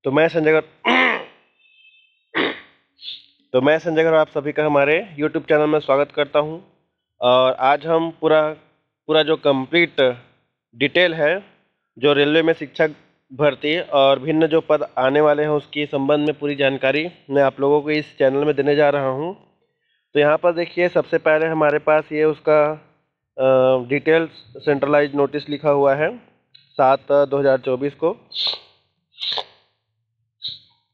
तो मैं संजय गौरव आप सभी का हमारे YouTube चैनल में स्वागत करता हूं। और आज हम पूरा पूरा जो कंप्लीट डिटेल है, जो रेलवे में शिक्षक भर्ती और भिन्न जो पद आने वाले हैं उसकी संबंध में पूरी जानकारी मैं आप लोगों को इस चैनल में देने जा रहा हूं। तो यहाँ पर देखिए, सबसे पहले हमारे पास ये उसका डिटेल सेंट्रलाइज नोटिस लिखा हुआ है 7/2024 को।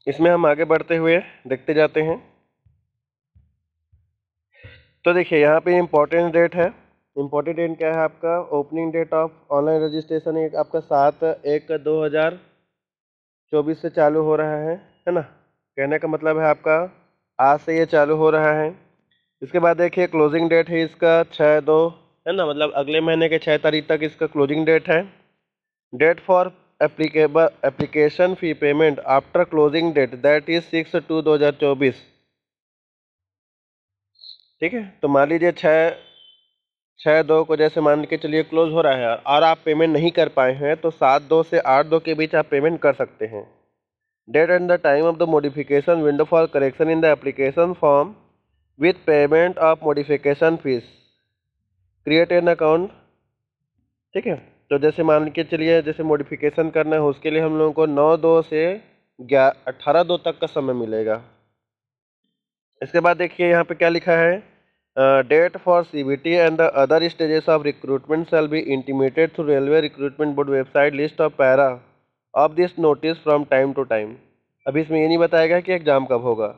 इसमें हम आगे बढ़ते हुए देखते जाते हैं। तो देखिए, यहाँ पे इम्पोर्टेंट डेट है। इम्पोर्टेंट डेट क्या है आपका? Opening date of online registration एक आपका 7/1/2024 से चालू हो रहा है ना। कहने का मतलब है आपका आज से ये चालू हो रहा है। इसके बाद देखिए, क्लोजिंग डेट है इसका 6/2 है ना, मतलब अगले महीने के 6 तारीख तक इसका क्लोजिंग डेट है। Date for application fee payment after closing date that is 6/2/2024। ठीक है, तो मान लीजिए 6/2 को जैसे मान के चलिए क्लोज हो रहा है और आप पेमेंट नहीं कर पाए हैं, तो 7/2 से 8/2 के बीच आप पेमेंट कर सकते हैं। Date and the time of the modification window for correction in the application form with payment of modification fees create an account. ठीक है, तो जैसे मान के चलिए जैसे मॉडिफिकेशन करना है उसके लिए हम लोगों को 9/2 से 18/2 तक का समय मिलेगा। इसके बाद देखिए यहाँ पे क्या लिखा है, date for CBT and the other stages of recruitment shall be intimated through railway recruitment board website list of para of this notice from time to time. अभी इसमें ये नहीं बताएगा कि एग्जाम कब होगा।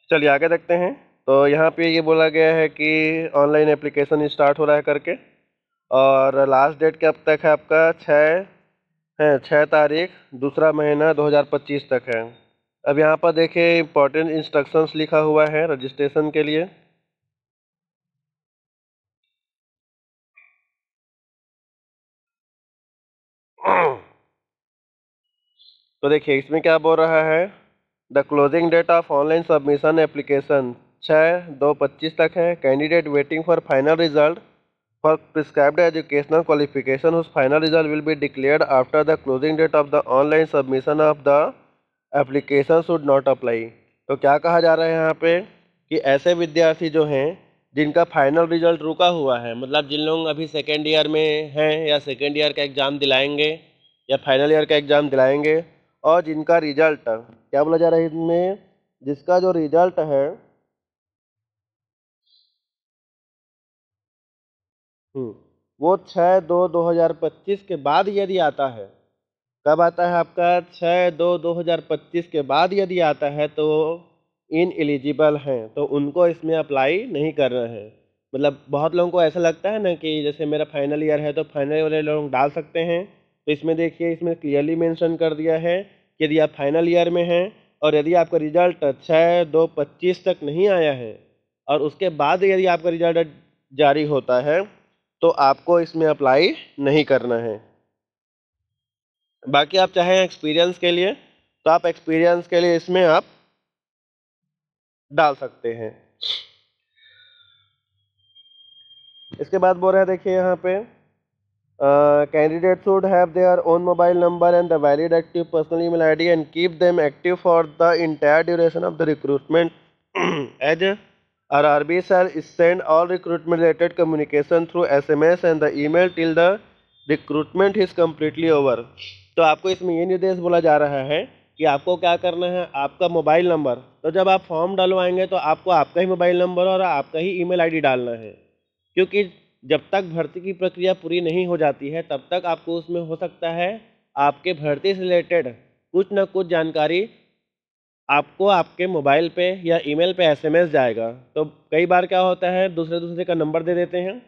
चलिए आगे देखते हैं। तो यहाँ पे ये बोला गया है कि ऑनलाइन एप्लीकेशन स्टार्ट हो रहा है करके, और लास्ट डेट कब तक है आपका? 6 तारीख दूसरा महीना 2025 तक है। अब यहाँ पर देखिए, इंपॉर्टेंट इंस्ट्रक्शंस लिखा हुआ है रजिस्ट्रेशन के लिए। तो देखिए इसमें क्या बोल रहा है, the closing date of online submission application 6/2/25 तक है। Candidate waiting for final result for prescribed educational qualification whose final result will be declared after the closing date of the online submission of the application should not apply. तो क्या कहा जा रहा है यहाँ पे कि ऐसे विद्यार्थी जो हैं जिनका फाइनल रिजल्ट रुका हुआ है, मतलब जिन लोग अभी सेकेंड ईयर में हैं या सेकेंड ईयर का एग्ज़ाम दिलाएंगे या फाइनल ईयर का एग्ज़ाम दिलाएंगे, और जिनका रिजल्ट क्या बोला जा रहा है इसमें, जिसका जो रिजल्ट है वो 6/2/2025 के बाद यदि आता है। कब आता है आपका? 6/2/2025 के बाद यदि आता है तो इन एलिजिबल हैं, तो उनको इसमें अप्लाई नहीं करना है। मतलब बहुत लोगों को ऐसा लगता है ना कि जैसे मेरा फाइनल ईयर है तो फाइनल वाले लोग डाल सकते हैं। तो इसमें देखिए, इसमें क्लियरली मेंशन कर दिया है कि यदि आप फाइनल ईयर में हैं और यदि आपका रिजल्ट 6/2/25 तक नहीं आया है और उसके बाद यदि आपका रिजल्ट जारी होता है तो आपको इसमें अप्लाई नहीं करना है। बाकी आप चाहें एक्सपीरियंस के लिए, तो आप एक्सपीरियंस के लिए इसमें आप डाल सकते हैं। इसके बाद बोल रहे हैं देखिए यहाँ पे, candidate should have their own mobile number and the valid active personal email ID and keep them active for the entire duration of the recruitment as RRB shall send all recruitment related communication through SMS and the email till the recruitment is completely over। तो आपको इसमें ये निर्देश बोला जा रहा है कि आपको क्या करना है, आपका मोबाइल नंबर, तो जब आप फॉर्म डलवाएंगे तो आपको आपका ही मोबाइल नंबर और आपका ही ईमेल आईडी डालना है। क्योंकि जब तक भर्ती की प्रक्रिया पूरी नहीं हो जाती है तब तक आपको उसमें हो सकता है आपके भर्ती से रिलेटेड कुछ ना कुछ जानकारी आपको आपके मोबाइल पे या ईमेल पे SMS जाएगा। तो कई बार क्या होता है, दूसरे दूसरे का नंबर दे देते हैं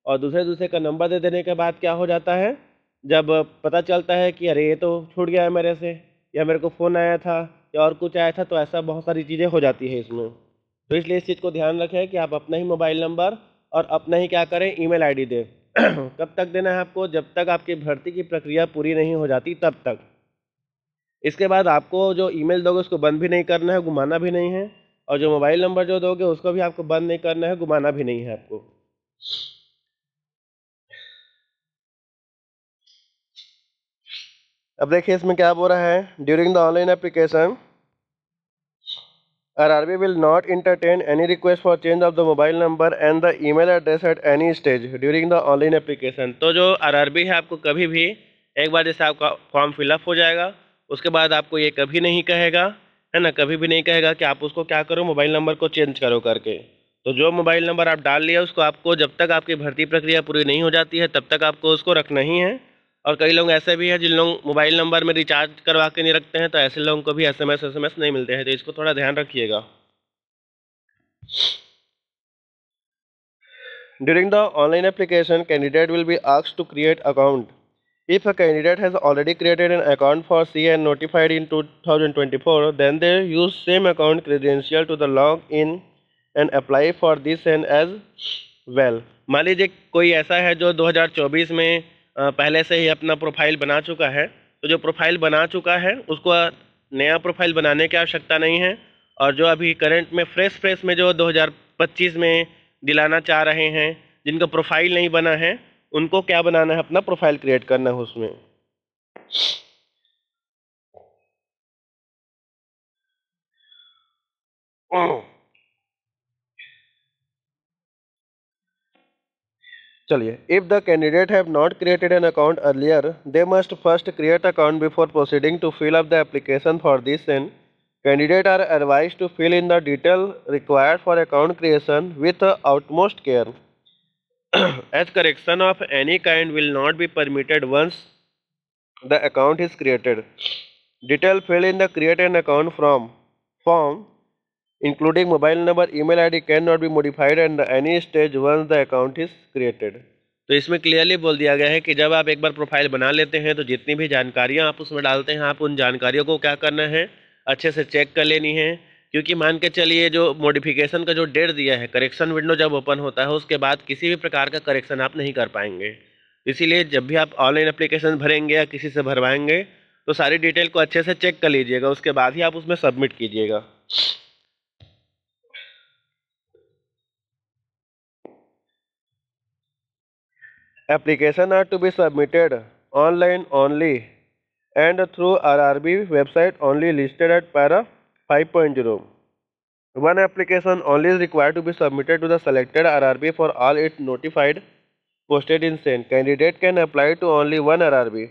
और दूसरे दूसरे का नंबर दे देने के बाद क्या हो जाता है, जब पता चलता है कि अरे ये तो छूट गया है मेरे से, या मेरे को फ़ोन आया था या और कुछ आया था, तो ऐसा बहुत सारी चीज़ें हो जाती है इसमें। तो इसलिए इस चीज़ को ध्यान रखें कि आप अपना ही मोबाइल नंबर और अपना ही क्या करें, ईमेल आईडी दें। कब तक देना है आपको? जब तक आपकी भर्ती की प्रक्रिया पूरी नहीं हो जाती तब तक। इसके बाद आपको जो ईमेल दोगे उसको बंद भी नहीं करना है, घुमाना भी नहीं है, और जो मोबाइल नंबर जो दोगे उसको भी आपको बंद नहीं करना है, घुमाना भी नहीं है आपको। अब देखिए इसमें क्या बोल रहा है, during the online application RRB will not entertain any request for change of the mobile number and the email address at any stage during the online application। तो जो RRB है आपको कभी भी, एक बार जैसे आपका फॉर्म फिलअप हो जाएगा उसके बाद आपको ये कभी नहीं कहेगा, है ना, कभी भी नहीं कहेगा कि आप उसको क्या करो, मोबाइल नंबर को चेंज करो करके। तो जो मोबाइल नंबर आप डाल लिया उसको आपको जब तक आपकी भर्ती प्रक्रिया पूरी नहीं हो जाती है तब तक आपको उसको रखना ही है। और कई लोग ऐसे भी हैं जिन लोग मोबाइल नंबर में रिचार्ज करवा के नहीं रखते हैं, तो ऐसे लोगों को भी एसएमएस नहीं मिलते हैं, तो इसको थोड़ा ध्यान रखिएगा। During the online application, candidate will be asked to create account. If a candidate has already created an account for C and notified in 2024, then they use same account credential to the log in and apply for this and as well। मान लीजिए कोई ऐसा है जो 2024 में पहले से ही अपना प्रोफाइल बना चुका है, तो जो प्रोफाइल बना चुका है उसको नया प्रोफाइल बनाने की आवश्यकता नहीं है। और जो अभी करंट में फ्रेश में जो 2025 में दिलाना चाह रहे हैं, जिनका प्रोफाइल नहीं बना है, उनको क्या बनाना है, अपना प्रोफाइल क्रिएट करना है उसमें। चलिए, if the candidate have not created an account earlier, they must first create account before proceeding to fill up the application for this and candidate are advised to fill in the detail required for account creation with utmost care, as correction of any kind will not be permitted once the account is created. Detail filled in the create an account form including mobile number, email ID cannot be modified at any stage once the account is created। तो इसमें clearly बोल दिया गया है कि जब आप एक बार प्रोफाइल बना लेते हैं तो जितनी भी जानकारियां आप उसमें डालते हैं, आप उन जानकारियों को क्या करना है, अच्छे से चेक कर लेनी है। क्योंकि मान के चलिए जो मॉडिफिकेशन का जो डेट दिया है, करेक्शन विंडो जब ओपन होता है उसके बाद किसी भी प्रकार का करेक्शन आप नहीं कर पाएंगे। इसीलिए जब भी आप ऑनलाइन एप्लीकेशन भरेंगे या किसी से भरवाएंगे तो सारी डिटेल को अच्छे से चेक कर लीजिएगा, उसके बाद ही आप उसमें सबमिट कीजिएगा। Applications are to be submitted online only and through RRB website only listed at para 5.0। One application only is required to be submitted to the selected RRB for all its notified posted in send। Candidate can apply to only one RRB।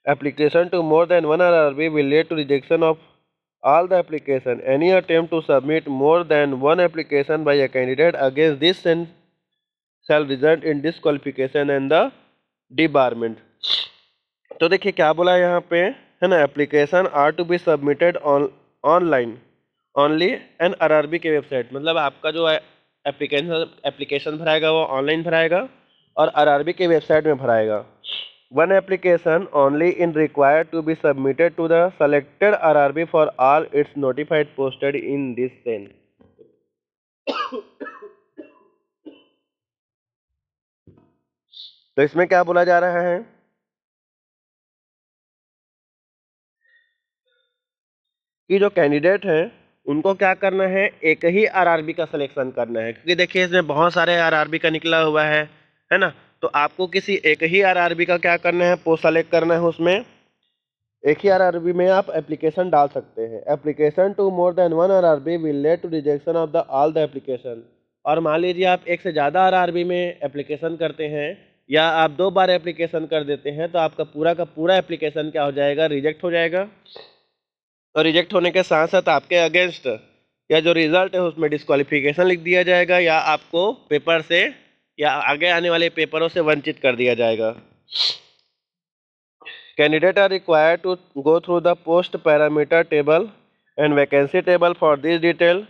Application to more than one RRB will lead to rejection of all the application। Any attempt to submit more than one application by a candidate against this send shall result in disqualification and the debarment। तो देखिए क्या बोला है यहाँ पे, है ना, application are to be submitted online only and RRB के वेबसाइट, मतलब आपका जो एप्लीकेशन भराएगा वो ऑनलाइन भराएगा और आरआरबी के वेबसाइट में भराएगा। One application only in required to be submitted to the selected RRB for all its notified posted in this send. तो इसमें क्या बोला जा रहा है कि जो कैंडिडेट हैं उनको क्या करना है, एक ही आरआरबी का सिलेक्शन करना है। क्योंकि देखिए इसमें बहुत सारे आरआरबी का निकला हुआ है ना, तो आपको किसी एक ही आरआरबी का क्या करना है, पोस्ट सेलेक्ट करना है। उसमें एक ही आरआरबी में आप एप्लीकेशन डाल सकते हैं। Application to more than one RRB will lead to rejection of the all the application. और मान लीजिए आप एक से ज़्यादा आरआरबी में एप्लीकेशन करते हैं या आप 2 बार एप्लीकेशन कर देते हैं तो आपका पूरा का पूरा एप्लीकेशन क्या हो जाएगा, रिजेक्ट हो जाएगा। और रिजेक्ट होने के साथ साथ आपके अगेंस्ट या जो रिजल्ट है उसमें डिस्क्वालिफिकेशन लिख दिया जाएगा या आपको पेपर से या आगे आने वाले पेपरों से वंचित कर दिया जाएगा। Candidate are required to go through the post parameter table and vacancy table for this detail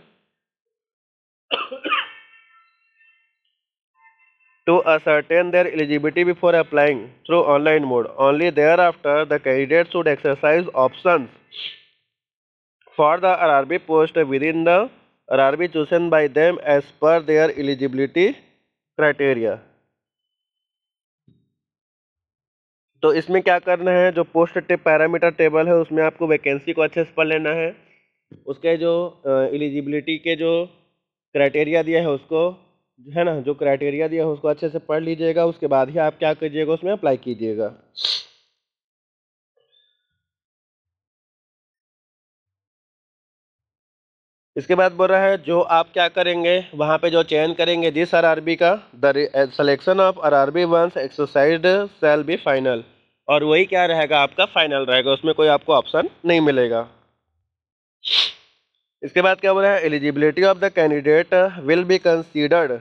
to ascertain their eligibility before applying through online mode। Only thereafter the candidate should exercise options for the RRB post within the RRB chosen by them as per their eligibility criteria। तो इसमें क्या करना है, जो post parameter table है उसमें आपको vacancy को अच्छे से पढ़ लेना है, उसके जो एलिजिबिलिटी के जो क्राइटेरिया दिया है उसको, है ना, जो क्राइटेरिया दिया है उसको अच्छे से पढ़ लीजिएगा। उसके बाद ही आप क्या कीजिएगा, उसमें अप्लाई कीजिएगा। इसके बाद बोल रहा है जो आप क्या करेंगे वहाँ पे जो चयन करेंगे दिस आरआरबी का, the selection of RRB once exercised shall be final, और वही क्या रहेगा आपका फाइनल रहेगा, उसमें कोई आपको ऑप्शन नहीं मिलेगा। इसके बाद क्या बोल रहा है, eligibility of the candidate will be considered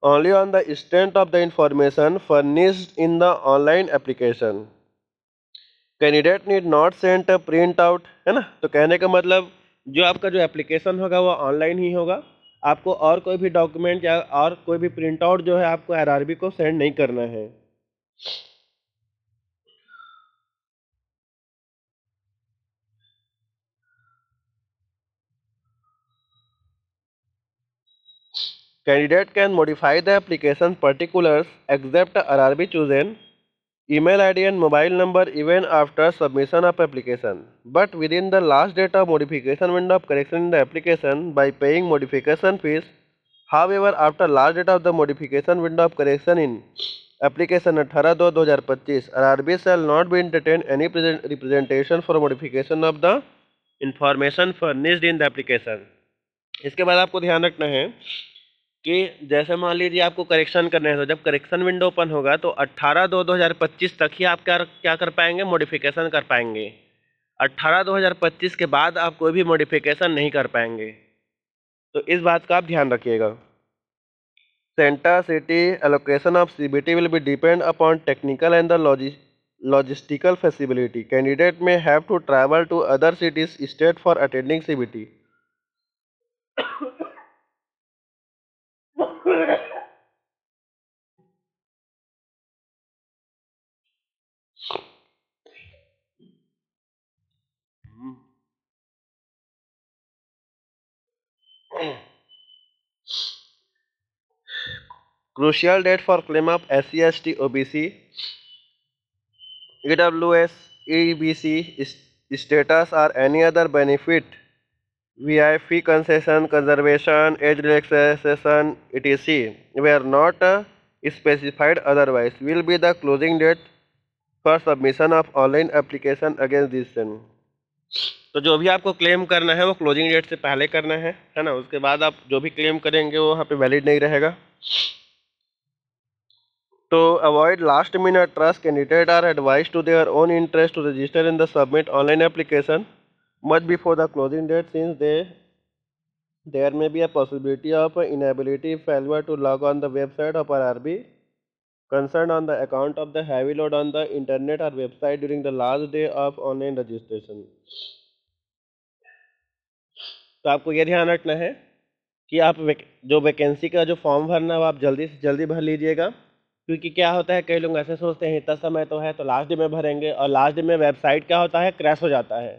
only on the strength of the information furnished in the online application, candidate need not send a print out, है ना। तो कहने का मतलब जो आपका जो एप्लीकेशन होगा वो ऑनलाइन ही होगा, आपको और कोई भी डॉक्यूमेंट या और कोई भी प्रिंट आउट जो है आपको आरआरबी को सेंड नहीं करना है। Candidate can modify the application particulars except RRB chosen email ID and mobile number even after submission of application, but within the last date of modification window of correction in the application by paying modification fees. However, after last date of the modification window of correction in application 18/2/2025, RRB shall not be entertain any representation for modification of the information furnished in the application। इसके बाद आपको ध्यान रखना है कि जैसे मान लीजिए आपको करेक्शन करना है, तो जब करेक्शन विंडो ओपन होगा तो 18/2/2025 तक ही आप क्या कर पाएंगे, मॉडिफिकेशन कर पाएंगे। 18/2/2025 के बाद आप कोई भी मॉडिफिकेशन नहीं कर पाएंगे, तो इस बात का आप ध्यान रखिएगा। Center city allocation of CBT will be depend upon technical and the logistical feasibility. Candidate may have to travel to other cities state for attending CBT. Crucial date for claim of SC, ST, OBC, EWS, EBC status or any other benefit, VIP concession, conservation, age relaxation, etc. were not specified otherwise will be the closing date for submission of online application against this sin। तो जो भी आपको claim करना है वो closing date से पहले करना है ना, उसके बाद आप जो भी क्लेम करेंगे वो वहाँ पे वैलिड नहीं रहेगा। To avoid last minute trust, candidates are advised to their own interest to register in the submit online application much before the closing date, since there may be a possibility of inability failure to log on the website of RRB concerned on the account of the heavy load on the internet or website during the last day of online registration। तो आपको ये ध्यान रखना है कि आप जो vacancy का जो फॉर्म भरना है वो आप जल्दी से जल्दी भर लीजिएगा, क्योंकि क्या होता है कई लोग ऐसे सोचते हैं इतना समय तो है तो लास्ट डे में भरेंगे, और लास्ट डे में वेबसाइट क्या होता है क्रैश हो जाता है।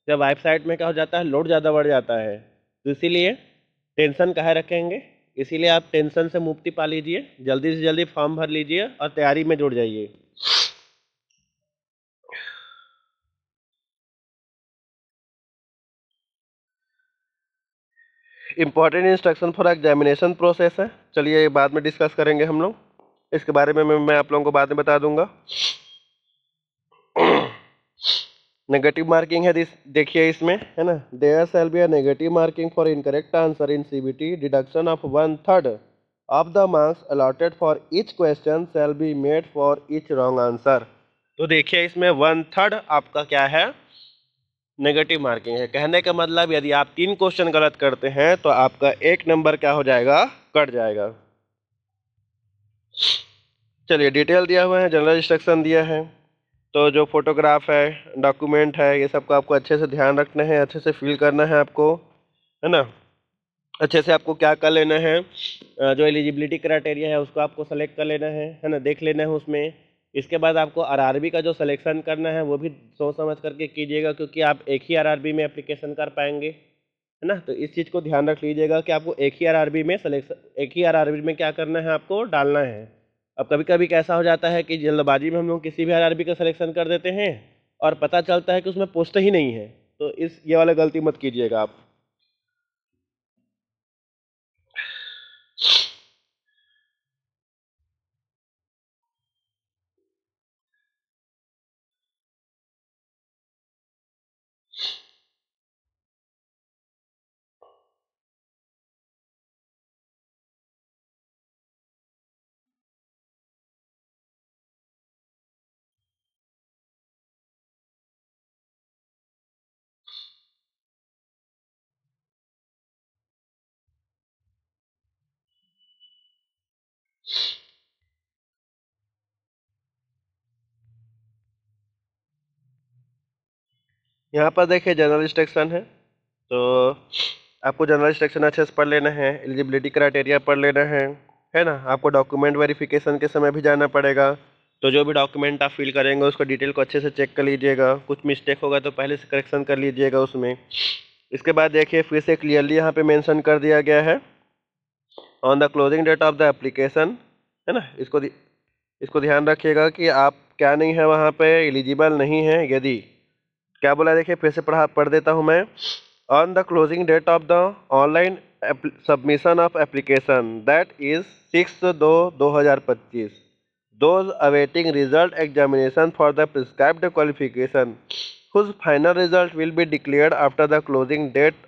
जब वेबसाइट में क्या हो जाता है लोड ज़्यादा बढ़ जाता है, तो इसीलिए टेंशन काहे रखेंगे, इसीलिए आप टेंशन से मुक्ति पा लीजिए, जल्दी से जल्दी फॉर्म भर लीजिए और तैयारी में जुड़ जाइए। Important instruction for examination process है, चलिए बाद में डिस्कस करेंगे हम लोग, इसके बारे में मैं आप लोगों को बाद में बता दूंगा। नेगेटिव मार्किंग है देखिए इसमें, है ना, there shall be a negative marking for incorrect answer in CBT, deduction of 1/3 of the marks allotted for each question shall be made for each wrong answer. तो देखिए इसमें 1/3 आपका क्या है, नेगेटिव मार्किंग है। कहने का मतलब यदि आप 3 क्वेश्चन गलत करते हैं तो आपका 1 नंबर क्या हो जाएगा, कट जाएगा। चलिए डिटेल दिया हुआ है, जनरल इंस्ट्रक्शन दिया है, तो जो फोटोग्राफ है, डॉक्यूमेंट है, ये सबको आपको अच्छे से ध्यान रखना है, अच्छे से फिल करना है आपको, है ना। अच्छे से आपको क्या कर लेना है, जो एलिजिबिलिटी क्राइटेरिया है उसको आपको सेलेक्ट कर लेना है ना, देख लेना है उसमें। इसके बाद आपको आरआरबी का जो सिलेक्शन करना है वो भी सोच समझ करके कीजिएगा, क्योंकि आप एक ही आरआरबी में एप्लीकेशन कर पाएंगे, है ना। तो इस चीज़ को ध्यान रख लीजिएगा कि आपको एक ही आरआरबी में सिलेक्शन, एक ही आरआरबी में क्या करना है, आपको डालना है। अब कभी कभी कैसा हो जाता है कि जल्दबाजी में हम लोग किसी भी आरआरबी का सिलेक्शन कर देते हैं और पता चलता है कि उसमें पोस्ट ही नहीं है, तो इस ये वाला गलती मत कीजिएगा आप। यहाँ पर देखिए जनरल इंस्ट्रक्शन है, तो आपको जनरल इंस्ट्रक्शन अच्छे से पढ़ लेना है, एलिजिबिलिटी क्राइटेरिया पढ़ लेना है ना। आपको डॉक्यूमेंट वेरिफिकेशन के समय भी जाना पड़ेगा, तो जो भी डॉक्यूमेंट आप फिल करेंगे उसको डिटेल को अच्छे से चेक कर लीजिएगा, कुछ मिस्टेक होगा तो पहले से करेक्शन कर लीजिएगा उसमें। इसके बाद देखिए फिर से क्लियरली यहाँ पे मेंशन कर दिया गया है on the closing date of the application, है ना। इसको ध्यान रखिएगा कि आप क्या नहीं है वहाँ पे, एलिजिबल नहीं है यदि, क्या बोला देखिए फिर से पढ़ देता हूँ मैं। On the closing date of the online submission of application that is 6/2/2025, those awaiting result examination for the prescribed qualification whose final result will be declared after the closing date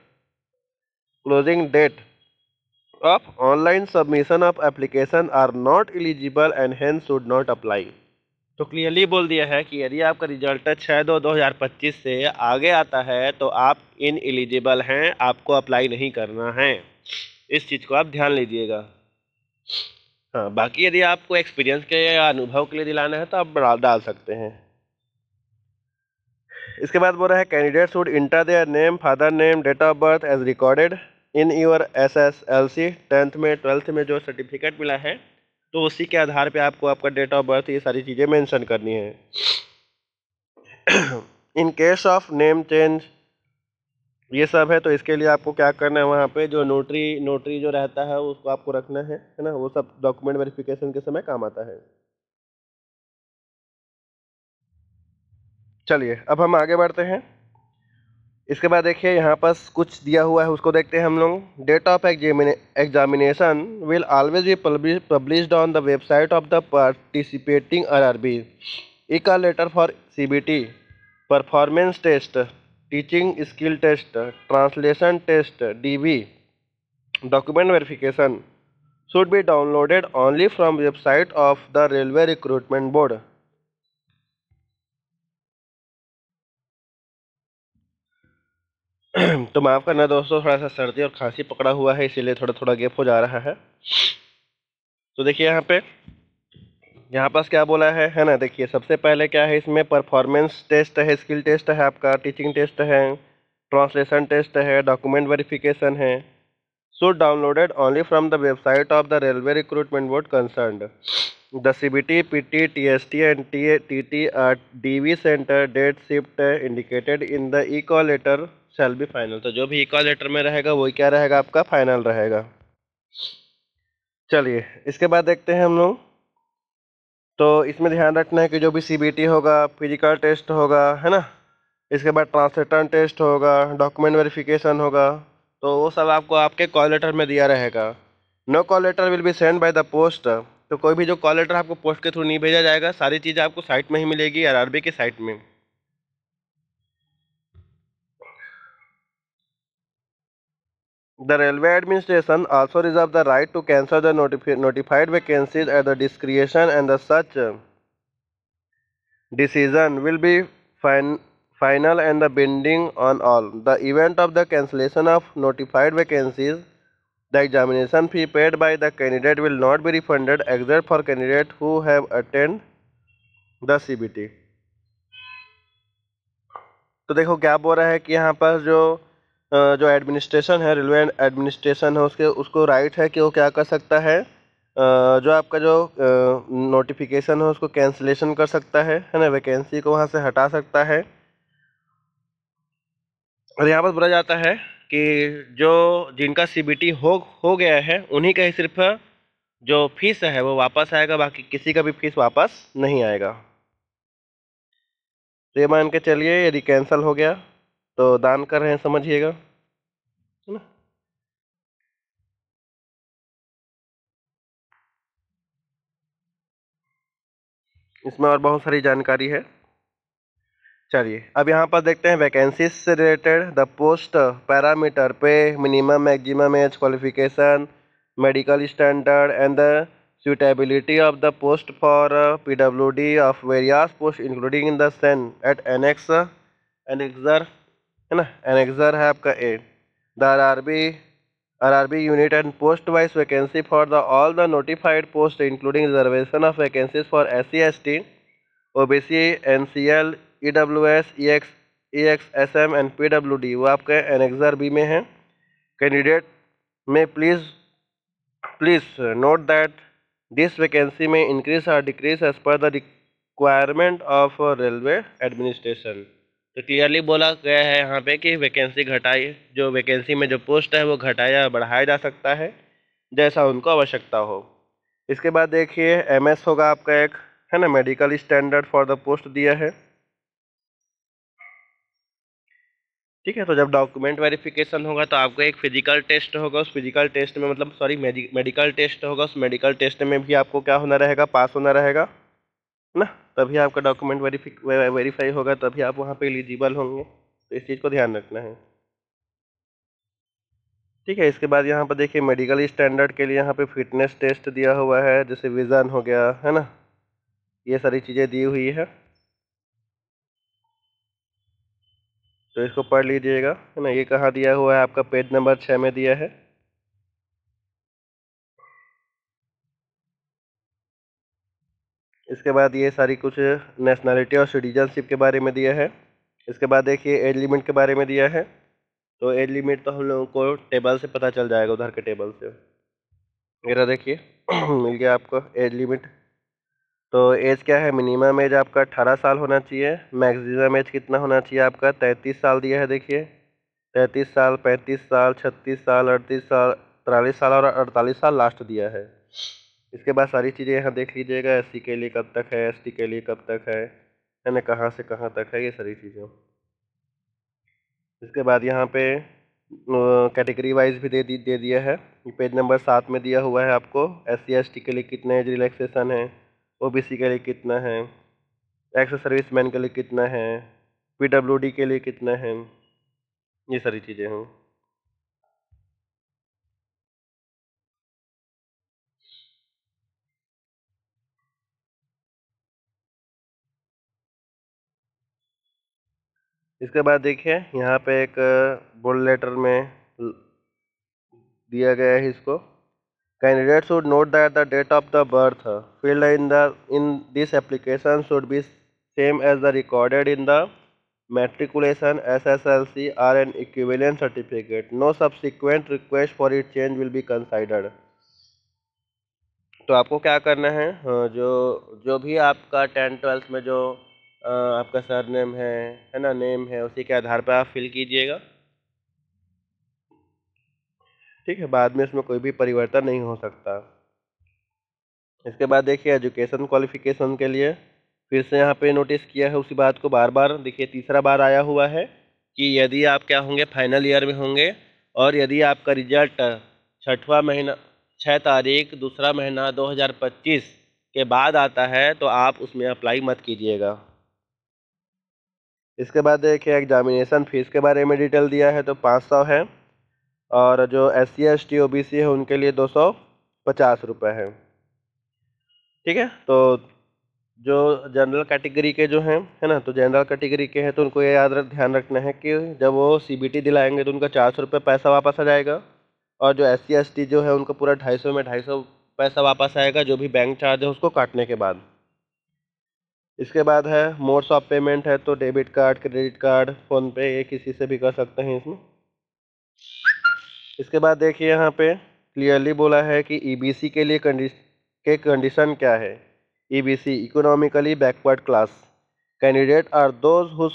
of online submission of application are not eligible and hence should not apply। तो clearly बोल दिया है कि यदि आपका result 6/2/2025 से आगे आता है तो आप इन एलिजिबल हैं, आपको अप्लाई नहीं करना है। इस चीज़ को आप ध्यान लीजिएगा। हाँ, बाकी यदि आपको एक्सपीरियंस के या अनुभव के लिए दिलाना है तो आप डाल सकते हैं। इसके बाद बोल रहा है candidate should enter their name, father name, date of birth as recorded in your SSLC 10th में 12th में जो सर्टिफिकेट मिला है, तो उसी के आधार पे आपको आपका डेट ऑफ बर्थ ये सारी चीज़ें मेंशन करनी है। In case of name change ये सब है, तो इसके लिए आपको क्या करना है, वहाँ पे जो नोटरी जो रहता है उसको आपको रखना है ना। वो सब डॉक्यूमेंट वेरिफिकेशन के समय काम आता है। चलिए अब हम आगे बढ़ते हैं। इसके बाद देखिए यहाँ पर कुछ दिया हुआ है, उसको देखते हैं हम लोग। Date of examination will always be published on the website of the participating RRB। E call letter for CBT, performance test, teaching skill test, translation test, DV, document verification should be downloaded only from website of the Railway Recruitment Board। तो माफ़ करना दोस्तों, थोड़ा सा सर्दी और खांसी पकड़ा हुआ है, इसीलिए थोड़ा थोड़ा गैप हो जा रहा है। तो देखिए यहाँ पास क्या बोला है ना। देखिए सबसे पहले क्या है, इसमें परफॉर्मेंस टेस्ट है, स्किल टेस्ट है, आपका टीचिंग टेस्ट है, ट्रांसलेशन टेस्ट है, डॉक्यूमेंट वेरिफिकेशन है। So downloaded only from the website of the railway recruitment board concerned. The CBT, PT, TST and TT are DV center date shift indicated in the e-call letter shall be final। तो जो भी e-call letter में रहेगा वही क्या रहेगा, आपका final रहेगा। चलिए इसके बाद देखते हैं हम लोग। तो इसमें ध्यान रखना है कि जो भी CBT होगा, फिजिकल टेस्ट होगा, है ना। इसके बाद ट्रांसलेटर टेस्ट होगा, डॉक्यूमेंट वेरिफिकेशन होगा, तो वो सब आपको आपके कॉल लेटर में दिया रहेगा। No call letter will be send by the post. तो कोई भी जो कॉल लेटर आपको पोस्ट के थ्रू नहीं भेजा जाएगा, सारी चीज़ें आपको साइट में ही मिलेगी, RRB की साइट में। The railway administration also reserve the right to cancel the notified vacancies at the discretion, and the such decision will be final and the binding on all. The event of the cancellation of notified vacancies, the examination fee paid by the candidate will not be refunded except for candidates who have attended the CBT। तो देखो क्या बोल रहा है कि यहाँ पर जो एडमिनिस्ट्रेशन है, रेलवे एडमिनिस्ट्रेशन है, उसको राइट है कि वो क्या कर सकता है, जो आपका जो नोटिफिकेशन है उसको कैंसिलेशन कर सकता है ना, वैकेंसी को वहाँ से हटा सकता है। और यहाँ पर बोला जाता है कि जो जिनका CBT हो गया है उन्हीं का ही सिर्फ जो फीस है वो वापस आएगा, बाकी किसी का भी फीस वापस नहीं आएगा। तो ये मान के चलिए यदि कैंसिल हो गया तो दान कर रहे हैं, समझिएगा, है ना। इसमें और बहुत सारी जानकारी है। चलिए अब यहाँ पर देखते हैं वैकेंसीज से रिलेटेड। द पोस्ट पैरामीटर पे, minimum maximum age, qualification, medical standard and the suitability of the post for PWD of various posts including in the sen at annexer, है ना। annexer है आपका A। the RRB unit and post wise vacancy for the all the notified posts including reservation of vacancies for SC ST, OBC, NCL, EWS, EX, EXSM and PWD वो आपके annexure B में है। Candidate में please note that this vacancy में increase और decrease as per the requirement of railway administration. तो clearly बोला गया है यहाँ पे कि वैकेंसी घटाई, जो वैकेंसी में जो पोस्ट है वो घटाया या बढ़ाया जा सकता है जैसा उनको आवश्यकता हो। इसके बाद देखिए MS होगा आपका एक, है ना, medical standard for the post दिया है। ठीक है, तो जब डॉक्यूमेंट वेरिफिकेशन होगा तो आपको एक फिजिकल टेस्ट होगा, उस फिजिकल टेस्ट में मतलब सॉरी मेडिकल टेस्ट होगा, उस मेडिकल टेस्ट में भी आपको क्या होना रहेगा, पास होना रहेगा ना, तभी आपका डॉक्यूमेंट वेरीफाई होगा, तभी आप वहाँ पे एलिजिबल होंगे। तो इस चीज़ को ध्यान रखना है। ठीक है, इसके बाद यहाँ पर देखिए मेडिकल स्टैंडर्ड के लिए यहाँ पे फिटनेस टेस्ट दिया हुआ है, जैसे विज़न हो गया, है ना, ये सारी चीज़ें दी हुई है, तो इसको पढ़ लीजिएगा, है ना। ये कहाँ दिया हुआ है, आपका पेज नंबर 6 में दिया है। इसके बाद ये सारी कुछ नेशनैलिटी और सिटीजनशिप के बारे में दिया है। इसके बाद देखिए एज लिमिट के बारे में दिया है। तो एज लिमिट तो हम लोगों को टेबल से पता चल जाएगा, उधर के टेबल से। मेरा देखिए मिल गया आपको एज लिमिट। तो एज क्या है, मिनिमम एज आपका 18 साल होना चाहिए। मैक्सिमम एज कितना होना चाहिए आपका, 33 साल दिया है देखिए। 33 साल, 35 साल, 36 साल, 38 साल, 43 साल और 48 साल लास्ट दिया है। इसके बाद सारी चीज़ें यहाँ देख लीजिएगा, SC के लिए कब तक है, ST के लिए कब तक है ना, कहाँ से कहाँ तक है, ये सारी चीज़ें। इसके बाद यहाँ पे कैटेगरी वाइज भी दे दिया है। पेज नंबर 7 में दिया हुआ है आपको, SC ST के लिए कितने एज रिलैक्सेशन है, OBC के लिए कितना है, एक्स सर्विसमैन के लिए कितना है, PWD के लिए कितना है, ये सारी चीज़ें हैं। इसके बाद देखिए यहाँ पे एक बोल्ड लेटर में दिया गया है इसको, candidate should note that the date of the birth field in this application should be same as the recorded in the matriculation SSLC or an equivalent certificate. No subsequent request for its change will be considered. तो आपको क्या करना है, जो जो भी आपका 10th-12th में जो आपका सरनेम है ना, नेम है, उसी के आधार पर आप फिल कीजिएगा। ठीक है, बाद में इसमें कोई भी परिवर्तन नहीं हो सकता। इसके बाद देखिए एजुकेशन क्वालिफिकेशन के लिए फिर से यहाँ पे नोटिस किया है उसी बात को, बार बार देखिए तीसरा बार आया हुआ है कि यदि आप क्या होंगे, फाइनल ईयर में होंगे और यदि आपका रिजल्ट 6वां महीना 6 तारीख दूसरा महीना 2025 के बाद आता है तो आप उसमें अप्लाई मत कीजिएगा। इसके बाद देखिए एग्जामिनेशन फीस के बारे में डिटेल दिया है, तो 500 है और जो SC ST OBC है उनके लिए 250 रुपये है। ठीक है, तो जो जनरल कैटेगरी के जो हैं, है ना, तो जनरल कैटेगरी के हैं तो उनको ये ध्यान रखना है कि जब वो CBT दिलाएंगे तो उनका 400 रुपये पैसा वापस आ जाएगा, और जो SC ST जो है उनको पूरा 250 में 250 पैसा वापस आएगा, जो भी बैंक चार्ज है उसको काटने के बाद। इसके बाद है मोड्स ऑफ पेमेंट है, तो debit card, credit card, PhonePe, ये किसी से भी कर सकते हैं इसमें। इसके बाद देखिए यहाँ पे क्लियरली बोला है कि EBC के लिए कंडीशन क्या है। EBC economically backward class candidate are those whose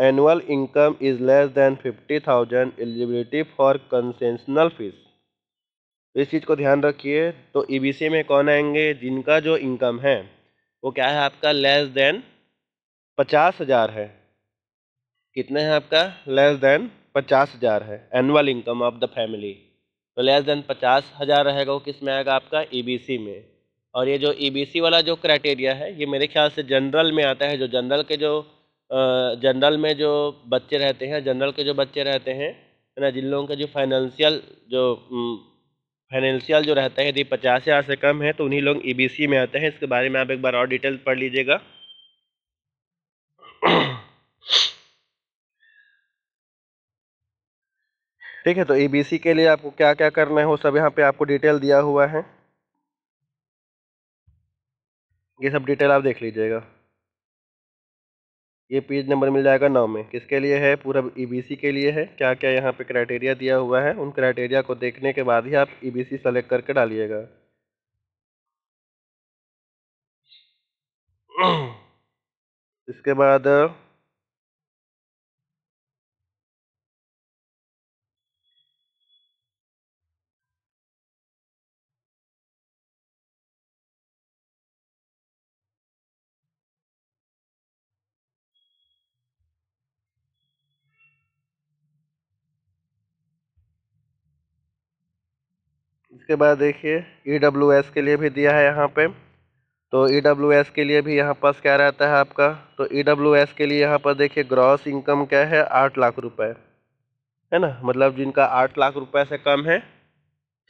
annual income is less than 50,000 eligibility for concessional fees. इस चीज़ को ध्यान रखिए। तो EBC में कौन आएंगे, जिनका जो इनकम है वो क्या है आपका, लेस देन 50,000 है। कितने हैं आपका, लेस देन 50,000 है annual income of the family. तो लेस देन 50,000 रहेगा, वो किस में आएगा आपका, EBC में। और ये जो EBC वाला जो क्राइटेरिया है ये मेरे ख्याल से जनरल में आता है, जो जनरल में जो बच्चे रहते हैं, जनरल के जो बच्चे रहते हैं, है ना, जिन लोगों का जो फाइनेंशियल जो रहता है, यदि 50,000 से कम है तो उन्हीं लोग EBC में आते हैं। इसके बारे में आप एक बार और डिटेल पढ़ लीजिएगा। ठीक है, तो EBC के लिए आपको क्या क्या करना है वो सब यहाँ पे आपको डिटेल दिया हुआ है, ये सब डिटेल आप देख लीजिएगा। ये पेज नंबर मिल जाएगा 9 में। किसके लिए है? पूरा ईबीसी के लिए है। क्या क्या यहाँ पे क्राइटेरिया दिया हुआ है, उन क्राइटेरिया को देखने के बाद ही आप ईबीसी सेलेक्ट करके डालिएगा। इसके बाद देखिए ईडब्ल्यूएस के लिए भी दिया है यहाँ पे। तो ईडब्ल्यूएस के लिए भी यहाँ पास क्या रहता है आपका? तो ईडब्ल्यूएस के लिए यहाँ पर देखिए ग्रॉस इनकम क्या है? 8 लाख रुपए, है ना। मतलब जिनका 8 लाख रुपए से कम है,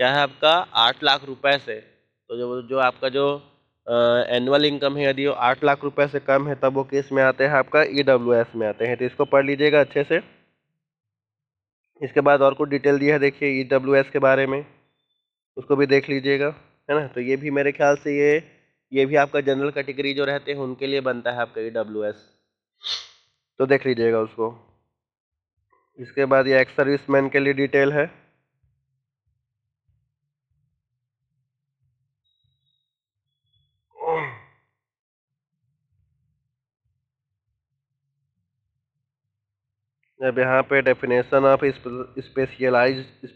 क्या है आपका? 8 लाख रुपए से। तो जो जो आपका जो एनुअल इनकम है, यदि वो 8 लाख रुपए से कम है, तब वो किस में आते हैं? आपका ईडब्ल्यूएस में आते हैं। तो इसको पढ़ लीजिएगा अच्छे से। इसके बाद और कुछ डिटेल दिया है देखिए ईडब्ल्यूएस के बारे में, उसको भी देख लीजिएगा, है ना। तो ये भी मेरे ख्याल से ये भी आपका जनरल कैटेगरी जो रहते हैं उनके लिए बनता है आपका ईडब्ल्यूएस। तो देख लीजिएगा उसको। इसके बाद ये एक्स सर्विसमैन के लिए डिटेल है। अब यहाँ पे definition of specialized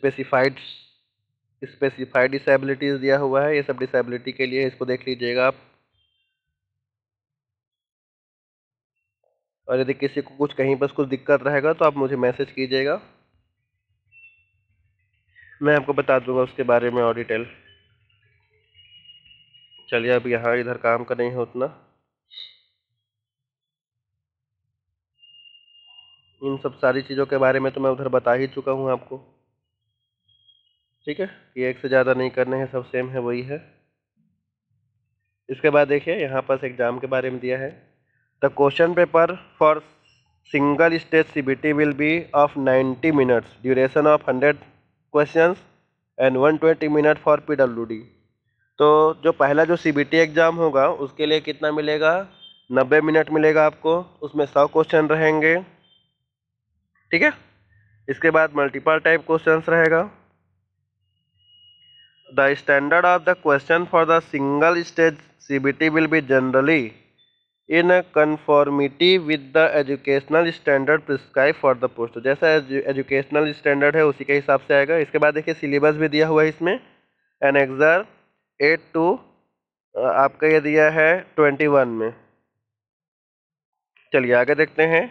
specified disabilities दिया हुआ है। ये सब डिसेबिलिटी के लिए, इसको देख लीजिएगा आप। और यदि किसी को कुछ कहीं पर कुछ दिक्कत रहेगा तो आप मुझे मैसेज कीजिएगा, मैं आपको बता दूंगा उसके बारे में और डिटेल। चलिए अब यहाँ इधर काम का नहीं है उतना। इन सब सारी चीज़ों के बारे में तो मैं उधर बता ही चुका हूँ आपको। ठीक है, ये एक से ज़्यादा नहीं करने हैं, सब सेम है, वही है। इसके बाद देखिए यहाँ पास एग्जाम के बारे में दिया है। The question paper for single stage CBT will be of 90 minutes, duration of 100 questions and 120 minute for PWD. तो जो पहला जो सीबीटी एग्जाम होगा उसके लिए कितना मिलेगा? 90 मिनट मिलेगा आपको। उसमें 100 क्वेश्चन रहेंगे, ठीक है। इसके बाद मल्टीपल टाइप क्वेश्चंस रहेगा। The standard of the question for the single stage CBT will be generally in conformity with the educational standard prescribed for the post। जैसा एजुकेशनल स्टैंडर्ड है उसी के हिसाब से आएगा। इसके बाद देखिए सिलेबस भी दिया हुआ है इसमें। एनेक्सर 8 to आपका ये दिया है 21 में। चलिए आगे देखते हैं।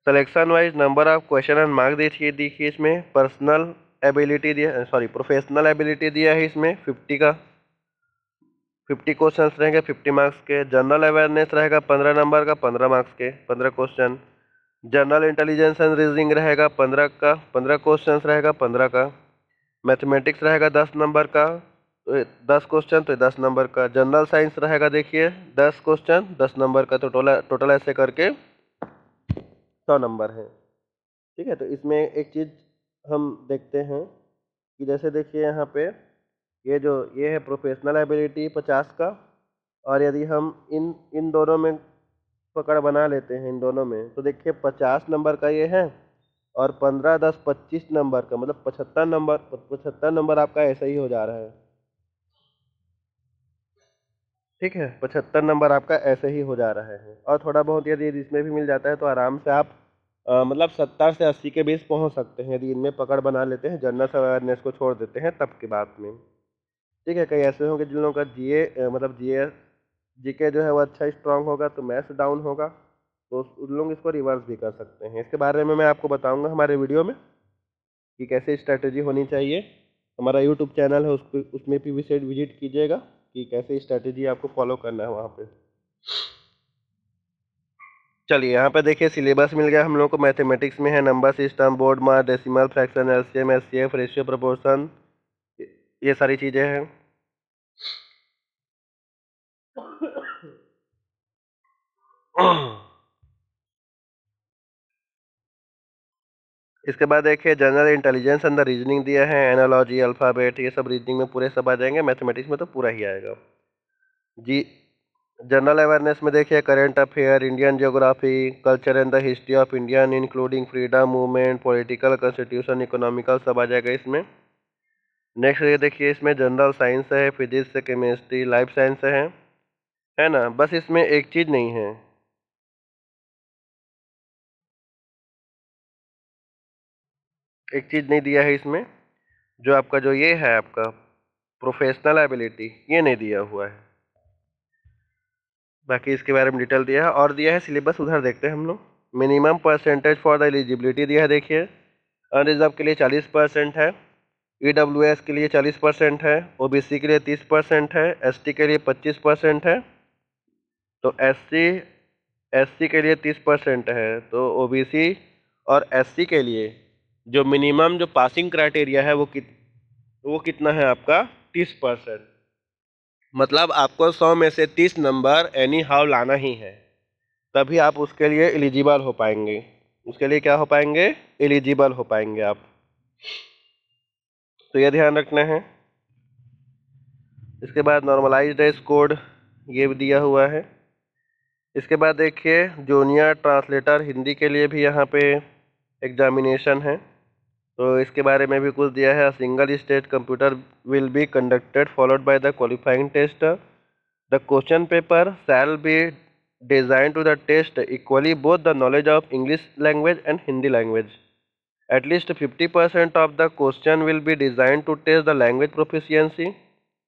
Selection wise number of question and marks देखिए इसमें पर्सनल एबिलिटी दिया, सॉरी प्रोफेशनल एबिलिटी दिया है इसमें 50 का। 50 क्वेश्चन रहेंगे 50 मार्क्स के। जनरल अवेयरनेस रहेगा 15 नंबर का, 15 मार्क्स के 15 question. General intelligence and reasoning रहेगा 15 का, 15 क्वेश्चन रहेगा 15 का। मैथमेटिक्स रहेगा 10 नंबर का, तो 10 क्वेश्चन तो 10 नंबर का। जनरल साइंस रहेगा देखिए 10 क्वेश्चन 10 नंबर का, तो टोटल ऐसे करके 100 नंबर है। ठीक है, तो इसमें एक चीज़ हम देखते हैं कि जैसे देखिए यहाँ पे ये है प्रोफेशनल एबिलिटी 50 का। और यदि हम इन इन दोनों में पकड़ बना लेते हैं, इन दोनों में, तो देखिए 50 नंबर का ये है और 15 10 25 नंबर का, मतलब 75 नंबर आपका ऐसा ही हो जा रहा है। ठीक है, 75 नंबर आपका ऐसे ही हो जा रहा है। और थोड़ा बहुत यदि इसमें भी मिल जाता है तो आराम से आप मतलब 70 से 80 के बीच पहुंच सकते हैं, यदि इनमें पकड़ बना लेते हैं, जनरल अवेयरनेस को छोड़ देते हैं तब की बात में। ठीक है, कई ऐसे होंगे जिन लोगों का मतलब जीके जो है वो अच्छा स्ट्रांग होगा तो मैथ्स डाउन होगा, तो उन लोग इसको रिवर्स भी कर सकते हैं। इसके बारे में मैं आपको बताऊंगा हमारे वीडियो में कि कैसे स्ट्रैटेजी होनी चाहिए। हमारा यूट्यूब चैनल है, उसको उसमें भी विजिट कीजिएगा कि कैसे स्ट्रैटेजी आपको फॉलो करना है वहाँ पे। चलिए यहाँ पे देखिए सिलेबस मिल गया हम लोग को। मैथमेटिक्स में है number system, board mark, decimal, fraction, LCM, HCF, ratio, proportion, ये सारी चीज़ें हैं। इसके बाद देखिए जनरल इंटेलिजेंस अंदर रीजनिंग दिया है, एनालॉजी, अल्फ़ाबेट, ये सब रीजनिंग में पूरे सब आ जाएंगे। मैथमेटिक्स में तो पूरा ही आएगा जी। जनरल अवेयरनेस में देखिए current affair, Indian geography, culture and the history of Indian including freedom movement, political, constitution, economical सब आ जाएगा इसमें। नेक्स्ट ये देखिए इसमें जनरल साइंस है, फिजिक्स, केमिस्ट्री, लाइफ साइंस है ना। बस इसमें एक चीज़ नहीं है, एक चीज़ नहीं दिया है इसमें, जो आपका जो ये है आपका प्रोफेशनल एबिलिटी, ये नहीं दिया हुआ है। बाकी इसके बारे में डिटेल दिया है और दिया है सिलेबस, उधर देखते हैं हम लोग। Minimum percentage for the eligibility दिया है, देखिए अनरिजर्व के लिए 40% है, ईडब्ल्यूएस के लिए 40% है, ओबीसी के लिए 30% है, एसटी के लिए 25% है। तो एससी के लिए 30% है, तो ओबीसी और एससी के लिए जो मिनिमम जो पासिंग क्राइटेरिया है वो कितना है आपका 30%। मतलब आपको 100 में से 30 नंबर एनी हाउ लाना ही है, तभी आप उसके लिए एलिजिबल हो पाएंगे। उसके लिए क्या हो पाएंगे, एलिजिबल हो पाएंगे आप। तो ये ध्यान रखना है। इसके बाद नॉर्मलाइज्ड स्कोर ये भी दिया हुआ है। इसके बाद देखिए जूनियर ट्रांसलेटर हिंदी के लिए भी यहाँ पे एग्जामिनेशन है, तो इसके बारे में भी कुछ दिया है। Single stage computer will be conducted followed by the qualifying test. The question paper shall be designed to the test equally both the knowledge of English language and Hindi language. At least 50% of the question will be designed to test the language proficiency,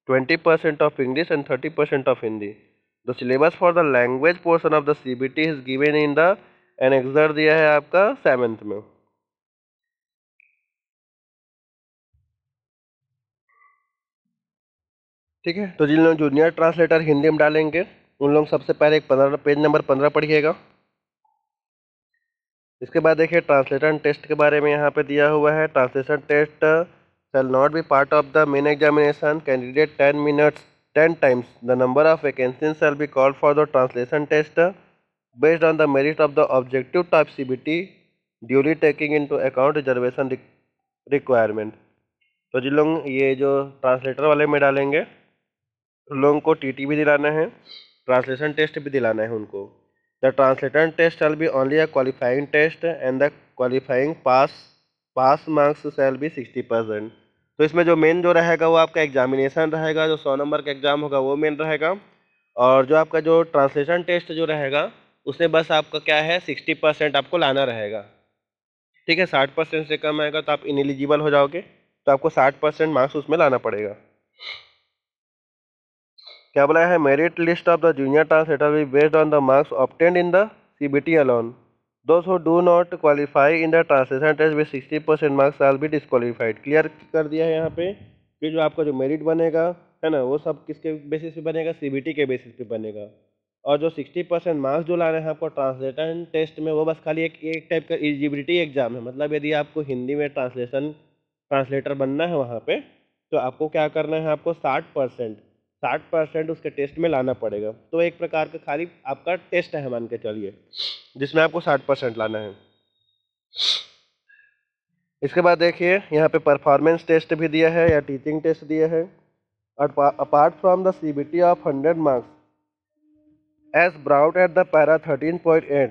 20% of English and 30% of Hindi. The syllabus for the language portion of the CBT is given in the annexer दिया है आपका 7th में। ठीक है, तो जिन लोग junior translator Hindi में डालेंगे उन लोग सबसे पहले एक 15 पेज नंबर 15 पढ़िएगा। इसके बाद देखिए ट्रांसलेशन टेस्ट के बारे में यहाँ पे दिया हुआ है। Translation test shall not be part of the main examination. Candidate 10 minutes 10 times the number of vacancies shall be called for the translation test based on the merit of the objective type CBT duly taking into account reservation requirement. तो जिन लोग ये जो translator वाले में डालेंगे उन लोगों को टीटी भी दिलाना है, ट्रांसलेशन टेस्ट भी दिलाना है उनको। The translation test shall be only a qualifying test and the qualifying pass marks shall be 60%। तो इसमें जो मेन जो रहेगा वो आपका एग्जामिनेशन रहेगा, जो 100 नंबर का एग्जाम होगा वो मेन रहेगा, और जो आपका जो ट्रांसलेशन टेस्ट जो रहेगा उसमें बस आपका क्या है 60% आपको लाना रहेगा। ठीक है, 60% से कम आएगा तो आप इनएलिजिबल हो जाओगे, तो आपको 60% मार्क्स उसमें लाना पड़ेगा। क्या बोला है, merit list of the junior translator will be based on the marks obtained in the CBT alone. Those who do not qualify in the translation test with 60% marks shall be disqualified. Clear कर दिया है यहाँ पे कि जो आपका जो merit बनेगा है ना वो सब किसके बेसिस पे बनेगा, सीबीटी के बेसिस पे बनेगा। और जो 60% मार्क्स जो ला रहे हैं आपको ट्रांसलेशन टेस्ट में वो बस खाली एक टाइप का एलिजिबिलिटी एग्जाम है। मतलब यदि आपको हिंदी में ट्रांसलेटर बनना है वहाँ पे, तो आपको क्या करना है, आपको 60% उसके टेस्ट में लाना पड़ेगा। तो एक प्रकार का खाली आपका टेस्ट है मान के चलिए, जिसमें आपको 60% लाना है। इसके बाद देखिए यहाँ पे परफॉर्मेंस टेस्ट भी दिया है या टीचिंग टेस्ट दिया है। Apart from the CBT of 100 marks as brought at the para 13.8,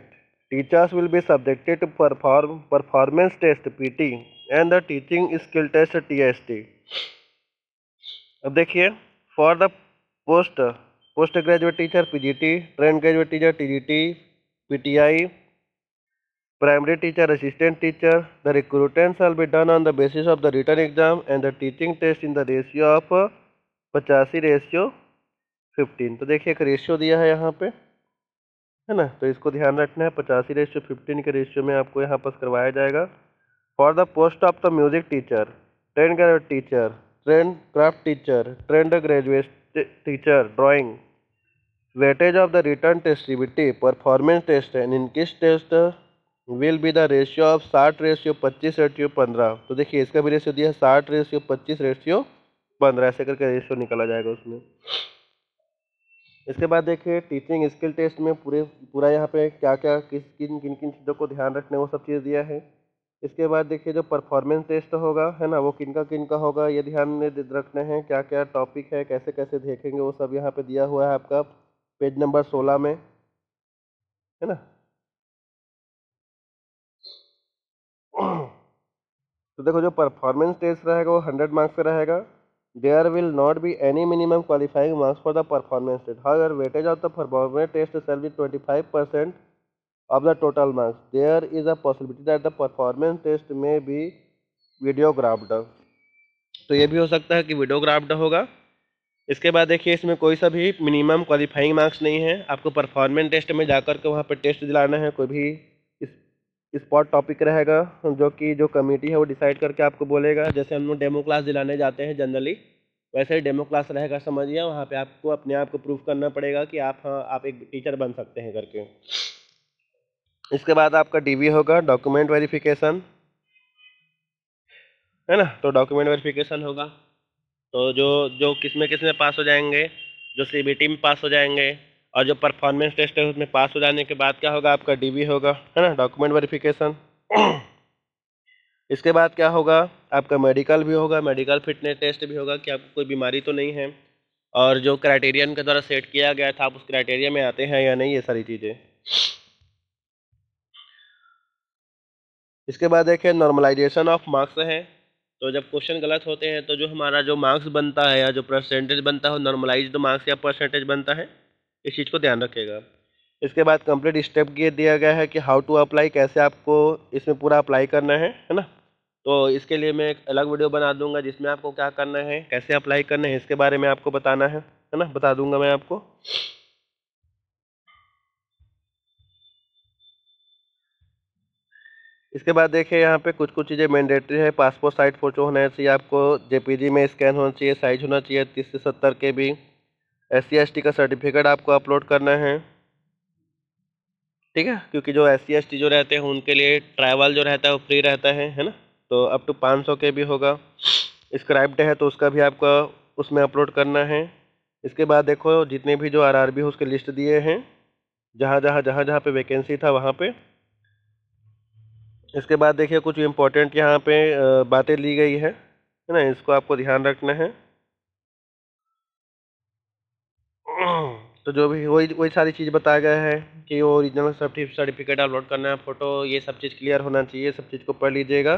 teachers will be subjected to performance test PT and the teaching skill test TST. अब देखिए for the post graduate teacher PGT, train graduate teacher TGT, PTI, primary teacher, assistant teacher, the recruitment shall be done on the basis of the written exam and the teaching test in the ratio of 85:15। तो देखिए एक ratio दिया है यहाँ पे है ना, तो इसको ध्यान रखना है। 85:15 के रेशियो में आपको यहाँ पर करवाया जाएगा। For the post of the music teacher, train graduate teacher, train craft teacher, train graduate teacher drawing, weightage of the return test CBT, performance test and इनकिस test will be the ratio of 60:25:15। तो देखिए इसका भी ratio दिया है 60:25:15, ऐसे करके ratio निकाला जाएगा उसमें। इसके बाद देखिए टीचिंग स्किल टेस्ट में पूरा यहाँ पे क्या क्या किन किन चीज़ों को ध्यान रखने वो सब चीज़ दिया है। इसके बाद देखिए जो परफॉर्मेंस टेस्ट होगा है ना वो किन का होगा ये ध्यान में रखना है, क्या क्या टॉपिक है, कैसे कैसे देखेंगे वो सब यहाँ पे दिया हुआ है आपका। पेज नंबर 16 में, है ना। तो देखो जो परफॉर्मेंस टेस्ट रहेगा वो 100 मार्क्स का रहेगा। There will not be any minimum qualifying marks for the performance test, however weightage of the performance test shall be 25% of the total marks. There is a possibility that the performance test may be videographed. तो ये भी हो सकता है कि वीडियोग्राफ्ड होगा। इसके बाद देखिए इसमें कोई सा भी मिनिमम क्वालिफाइंग मार्क्स नहीं है, आपको परफॉर्मेंस टेस्ट में जाकर के वहाँ पे टेस्ट दिलाना है। कोई भी स्पॉट टॉपिक रहेगा जो कि जो कमेटी है वो डिसाइड करके आपको बोलेगा। जैसे हम लोग डेमो क्लास दिलाने जाते हैं जनरली, वैसे ही डेमो क्लास रहेगा, समझिए। वहाँ पे आपको अपने आप को प्रूव करना पड़ेगा कि आप हाँ आप एक टीचर बन सकते हैं करके। इसके बाद आपका डीवी होगा, डॉक्यूमेंट वेरिफिकेशन, है ना। तो डॉक्यूमेंट वेरिफिकेशन होगा, तो जो जो किस में पास हो जाएंगे, जो सीबीटी में पास हो जाएंगे और जो परफॉर्मेंस टेस्ट है उसमें पास हो जाने के बाद क्या होगा, आपका डीवी होगा, है ना, डॉक्यूमेंट वेरिफिकेशन। इसके बाद क्या होगा, आपका मेडिकल भी होगा, मेडिकल फिटनेस टेस्ट भी होगा कि आपको कोई बीमारी तो नहीं है और जो क्राइटेरियन के द्वारा सेट किया गया था आप उस क्राइटेरिया में आते हैं या नहीं, ये सारी चीज़ें। इसके बाद देखिए नॉर्मलाइजेशन ऑफ मार्क्स है। तो जब क्वेश्चन गलत होते हैं तो जो हमारा जो मार्क्स बनता है या जो परसेंटेज बनता है नॉर्मलाइज्ड मार्क्स या परसेंटेज बनता है, इस चीज़ को ध्यान रखिएगा। इसके बाद कंप्लीट स्टेप ये दिया गया है कि हाउ टू अप्लाई, कैसे आपको इसमें पूरा अप्लाई करना है ना। तो इसके लिए मैं एक अलग वीडियो बना दूंगा जिसमें आपको क्या करना है, कैसे अप्लाई करना है, इसके बारे में आपको बताना है ना, बता दूंगा मैं आपको। इसके बाद देखिए यहाँ पे कुछ कुछ चीज़ें मैंडेटरी है। पासपोर्ट साइज फोटो होना चाहिए आपको, जेपीजी में स्कैन होना चाहिए, साइज होना चाहिए 30 से 70 के भी। SC ST का सर्टिफिकेट आपको अपलोड करना है, ठीक है, क्योंकि जो SC ST जो रहते हैं उनके लिए ट्रैवल जो रहता है वो फ्री रहता है ना। तो अप टू 500 के भी होगा। स्क्राइब्ड है तो उसका भी आपका उसमें अपलोड करना है। इसके बाद देखो जितने भी जो RRB है उसके लिस्ट दिए हैं, जहाँ जहाँ पे वैकेंसी था वहाँ पे। इसके बाद देखिए कुछ इम्पोर्टेंट यहाँ पे बातें ली गई है ना, इसको आपको ध्यान रखना है। तो जो भी वही वही सारी चीज़ बताया गया है कि वो ओरिजिनल सर्टिफिकेट अपलोड करना है, फोटो, ये सब चीज़ क्लियर होना चाहिए, सब चीज़ को पढ़ लीजिएगा,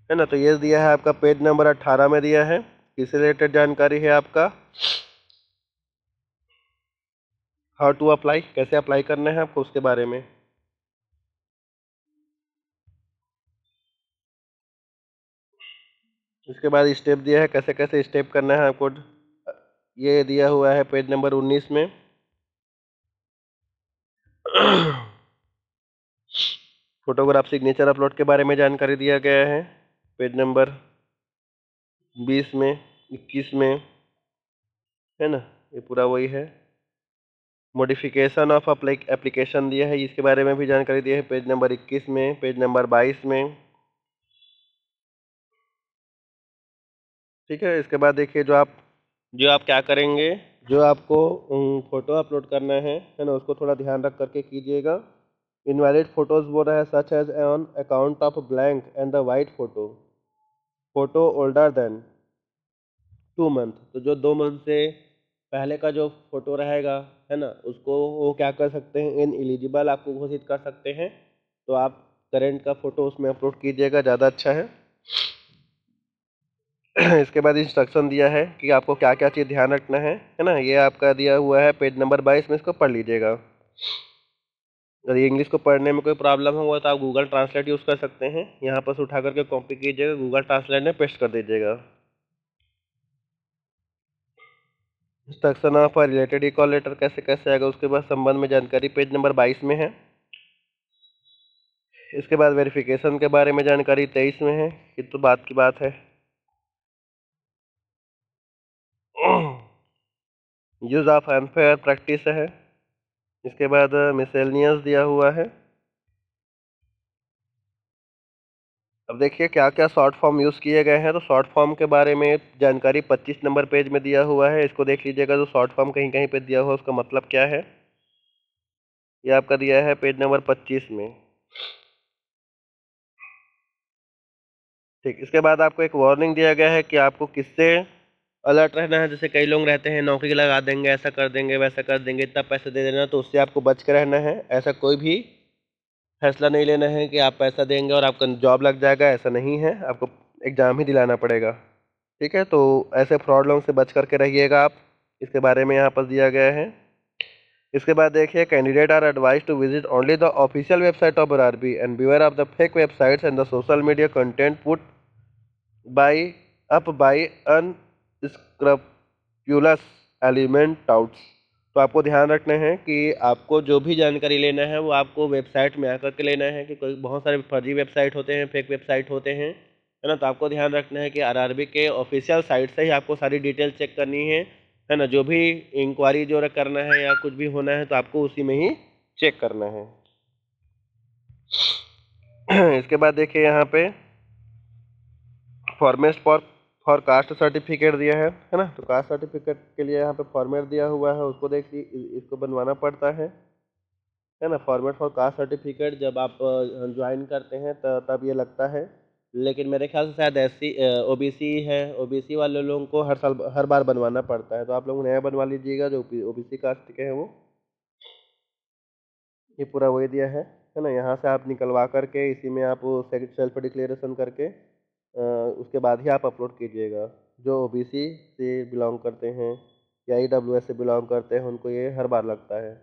है ना। तो ये दिया है आपका पेज नंबर 18 में दिया है, इससे रिलेटेड जानकारी है आपका हाउ टू अप्लाई, कैसे अप्लाई करना है आपको उसके बारे में। इसके बाद स्टेप दिया है कैसे कैसे स्टेप करना है आपको, ये दिया हुआ है पेज नंबर 19 में। फोटोग्राफ सिग्नेचर अपलोड के बारे में जानकारी दिया गया है पेज नंबर 20 में, 21 में, है ना। ये पूरा वही है। मॉडिफिकेशन ऑफ एप्लीकेशन दिया है, इसके बारे में भी जानकारी दी है पेज नंबर 21 में, पेज नंबर 22 में, ठीक है। इसके बाद देखिए जो आप क्या करेंगे, जो आपको फोटो अपलोड करना है ना, उसको थोड़ा ध्यान रख करके कीजिएगा। इनवैलिड फोटोज बोल रहा है such as on account of blank and the white photo older than 2 month. तो जो 2 मंथ से पहले का जो फोटो रहेगा, है ना, उसको वो क्या कर सकते हैं, इन एलिजिबल आपको घोषित कर सकते हैं। तो आप करेंट का फोटो उसमें अपलोड कीजिएगा, ज़्यादा अच्छा है। इसके बाद इंस्ट्रक्शन दिया है कि आपको क्या क्या चीज़ ध्यान रखना है ना। ये आपका दिया हुआ है पेज नंबर 22 में, इसको पढ़ लीजिएगा। अगर इंग्लिश को पढ़ने में कोई प्रॉब्लम होगा तो आप गूगल ट्रांसलेट यूज़ कर सकते हैं, यहाँ पर से उठा करके कॉपी कीजिएगा, गूगल ट्रांसलेट में पेस्ट कर दीजिएगा। Instruction of related e call letter कैसे कैसे आएगा उसके बाद संबंध में जानकारी पेज नंबर 22 में है। इसके बाद वेरिफिकेशन के बारे में जानकारी 23 में है, ये तो बात की बात है। यूज ऑफ अनफेयर प्रैक्टिस है। इसके बाद मिसेलिनियस दिया हुआ है। अब देखिए क्या क्या शॉर्ट फॉर्म यूज़ किए गए हैं, तो शॉर्ट फॉर्म के बारे में जानकारी 25 नंबर पेज में दिया हुआ है, इसको देख लीजिएगा। जो शॉर्ट फॉर्म कहीं कहीं पे दिया हुआ है उसका मतलब क्या है, ये आपका दिया है पेज नंबर 25 में, ठीक। इसके बाद आपको एक वार्निंग दिया गया है कि आपको किससे अलर्ट रहना है। जैसे कई लोग रहते हैं नौकरी लगा देंगे, ऐसा कर देंगे, वैसा कर देंगे, इतना पैसा दे देना, तो उससे आपको बच के रहना है। ऐसा कोई भी फैसला नहीं लेना है कि आप पैसा देंगे और आपका जॉब लग जाएगा, ऐसा नहीं है। आपको एग्ज़ाम ही दिलाना पड़ेगा। ठीक है, तो ऐसे फ्रॉड लोगों से बच करके रहिएगा आप। इसके बारे में यहाँ पर दिया गया है। इसके बाद देखिए, candidate are advise to visit only the official website of RRB and beware of the fake websites and the social media content put by up by unscrupulous element touts. तो आपको ध्यान रखना है कि आपको जो भी जानकारी लेना है वो आपको वेबसाइट में आकर के लेना है, कि कोई बहुत सारे फर्जी वेबसाइट होते हैं, फेक वेबसाइट होते हैं, है ना। तो आपको ध्यान रखना है कि आरआरबी के ऑफिशियल साइट से ही आपको सारी डिटेल चेक करनी है ना। जो भी इंक्वायरी जो करना है या कुछ भी होना है तो आपको उसी में ही चेक करना है। इसके बाद देखिए यहाँ पे फॉर्मेट फॉर कास्ट सर्टिफिकेट दिया है ना। तो कास्ट सर्टिफिकेट के लिए यहाँ पे फॉर्मेट दिया हुआ है, उसको देखिए, इसको बनवाना पड़ता है ना। फॉर्मेट फॉर कास्ट सर्टिफिकेट जब आप ज्वाइन करते हैं तब ये लगता है, लेकिन मेरे ख्याल से शायद एससी ओबीसी है, ओबीसी वाले लोगों को हर साल हर बार बनवाना पड़ता है। तो आप लोग नया बनवा लीजिएगा जो ओबीसी कास्ट के हैं वो। ये पूरा वही दिया है ना। यहाँ से आप निकलवा करके इसी में आप सेल्फ डिक्लेरेशन करके उसके बाद ही आप अपलोड कीजिएगा। जो ओबीसी से बिलोंग करते हैं या ईडब्ल्यूएस से बिलोंग करते हैं उनको ये हर बार लगता है।